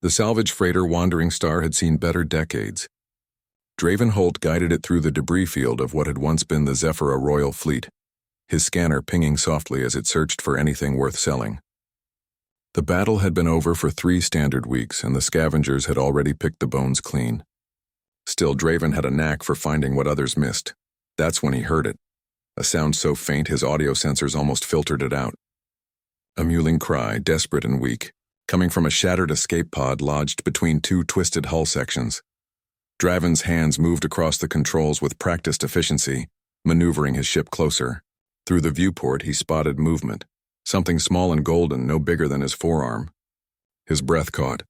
The salvage freighter Wandering Star had seen better decades. Draven Holt guided it through the debris field of what had once been the Zephyra Royal Fleet, his scanner pinging softly as it searched for anything worth selling. The battle had been over for 3 standard weeks, and the scavengers had already picked the bones clean. Still, Draven had a knack for finding what others missed. That's when he heard it, a sound so faint his audio sensors almost filtered it out. A mewling cry, desperate and weak, coming from a shattered escape pod lodged between 2 twisted hull sections. Draven's hands moved across the controls with practiced efficiency, maneuvering his ship closer. Through the viewport, he spotted movement, something small and golden, no bigger than his forearm. His breath caught.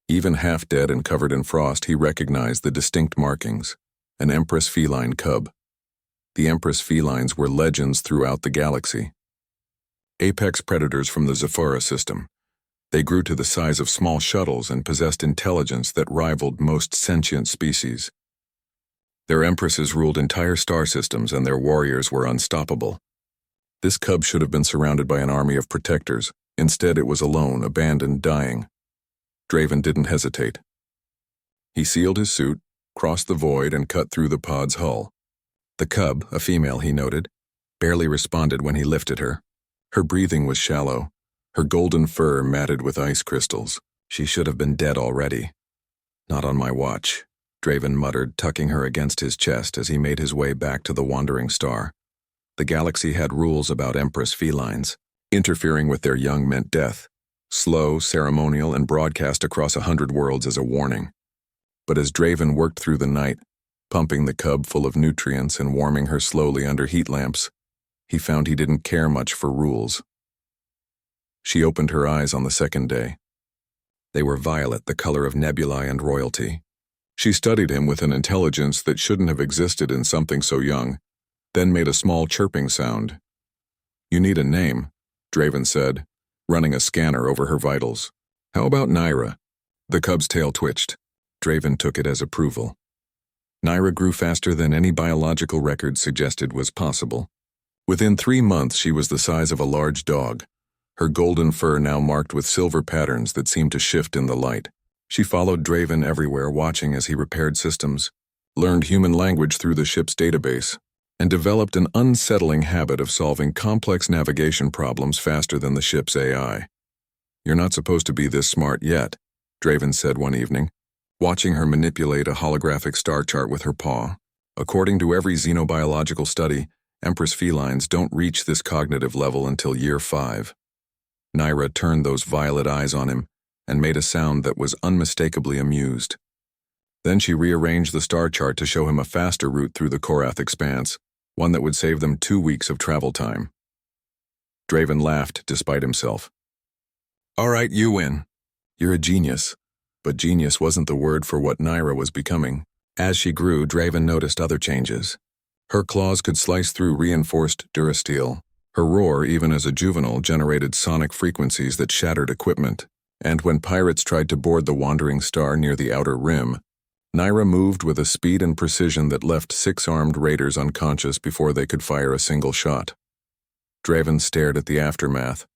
Even half dead and covered in frost, he recognized the distinct markings, an Empress Feline cub. The Empress Felines were legends throughout the galaxy. Apex predators from the Zephyra system. They grew to the size of small shuttles and possessed intelligence that rivaled most sentient species. Their empresses ruled entire star systems, and their warriors were unstoppable. This cub should have been surrounded by an army of protectors. Instead, it was alone, abandoned, dying. Draven didn't hesitate. He sealed his suit, crossed the void, and cut through the pod's hull. The cub, a female he noted, barely responded when he lifted her. Her breathing was shallow, her golden fur matted with ice crystals. She should have been dead already. Not on my watch, Draven muttered, tucking her against his chest as he made his way back to the Wandering Star. The galaxy had rules about Empress Felines. Interfering with their young meant death. Slow, ceremonial, and broadcast across 100 worlds as a warning. But as Draven worked through the night, pumping the cub full of nutrients and warming her slowly under heat lamps, he found he didn't care much for rules. She opened her eyes on the second day. They were violet, the color of nebulae and royalty. She studied him with an intelligence that shouldn't have existed in something so young, then made a small chirping sound. "You need a name," Draven said, running a scanner over her vitals. "How about Naira?" The cub's tail twitched. Draven took it as approval. Naira grew faster than any biological record suggested was possible. Within 3 months, she was the size of a large dog, her golden fur now marked with silver patterns that seemed to shift in the light. She followed Draven everywhere, watching as he repaired systems, learned human language through the ship's database, and developed an unsettling habit of solving complex navigation problems faster than the ship's AI. "You're not supposed to be this smart yet," Draven said one evening, watching her manipulate a holographic star chart with her paw. "According to every xenobiological study, Empress Felines don't reach this cognitive level until year 5. Naira turned those violet eyes on him and made a sound that was unmistakably amused. Then she rearranged the star chart to show him a faster route through the Korath expanse, one that would save them 2 weeks of travel time. Draven laughed despite himself. "All right, you win. You're a genius." But genius wasn't the word for what Naira was becoming. As she grew, Draven noticed other changes. Her claws could slice through reinforced durasteel. Her roar, even as a juvenile, generated sonic frequencies that shattered equipment. And when pirates tried to board the Wandering Star near the outer rim, Naira moved with a speed and precision that left 6 armed raiders unconscious before they could fire a single shot. Draven stared at the aftermath,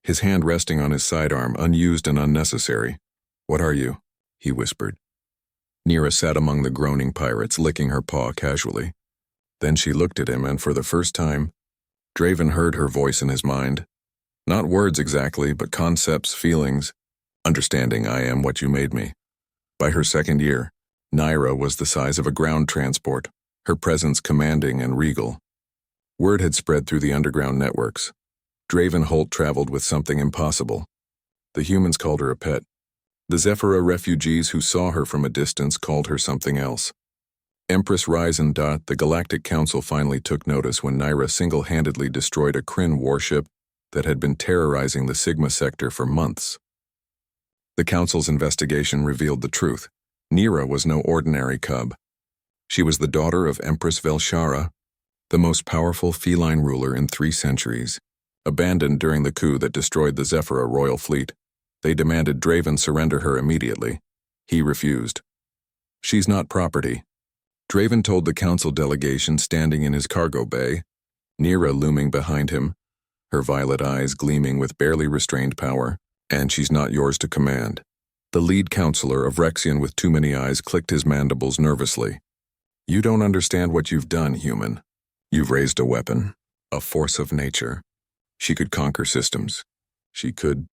his hand resting on his sidearm, unused and unnecessary. "What are you?" he whispered. Naira sat among the groaning pirates, licking her paw casually. Then she looked at him, and for the first time, Draven heard her voice in his mind. Not words exactly, but concepts, feelings. "Understanding, I am what you made me." By her 2nd year, Naira was the size of a ground transport, her presence commanding and regal. Word had spread through the underground networks. Draven Holt traveled with something impossible. The humans called her a pet. The Zephyra refugees who saw her from a distance called her something else. Empress Ryzen. The Galactic Council finally took notice when Naira single-handedly destroyed a Kryn warship that had been terrorizing the Sigma sector for months. The Council's investigation revealed the truth. Naira was no ordinary cub. She was the daughter of Empress Velshara, the most powerful feline ruler in 3 centuries. Abandoned during the coup that destroyed the Zephyra Royal Fleet, they demanded Draven surrender her immediately. He refused. "She's not property," Draven told the council delegation standing in his cargo bay, Naira looming behind him, her violet eyes gleaming with barely restrained power. "And she's not yours to command." The lead counselor of Rexian with too many eyes clicked his mandibles nervously. You don't understand what you've done, human. You've raised a weapon, a force of nature. She could conquer systems. She could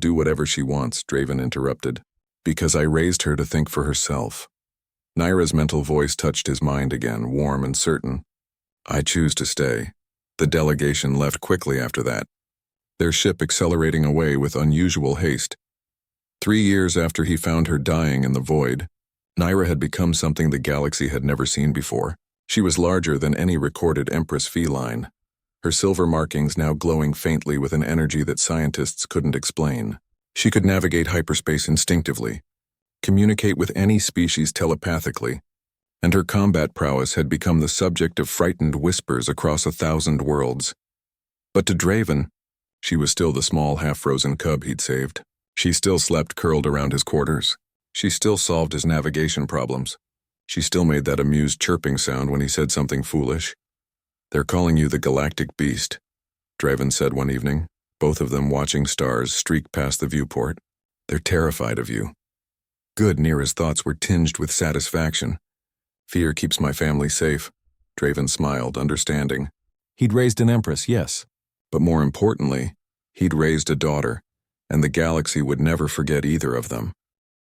do whatever she wants, Draven interrupted. Because I raised her to think for herself. Naira's mental voice touched his mind again, warm and certain. I choose to stay. The delegation left quickly after that, their ship accelerating away with unusual haste. 3 years after he found her dying in the void, Naira had become something the galaxy had never seen before. She was larger than any recorded Empress Feline, her silver markings now glowing faintly with an energy that scientists couldn't explain. She could navigate hyperspace instinctively, communicate with any species telepathically, and her combat prowess had become the subject of frightened whispers across 1,000 worlds. But to Draven, she was still the small half-frozen cub he'd saved. She still slept curled around his quarters. She still solved his navigation problems. She still made that amused chirping sound when he said something foolish. They're calling you the Galactic Beast, Draven said one evening, both of them watching stars streak past the viewport. They're terrified of you. Good, Nira's thoughts were tinged with satisfaction. Fear keeps my family safe, Draven smiled, understanding. He'd raised an empress, yes. But more importantly, he'd raised a daughter, and the galaxy would never forget either of them.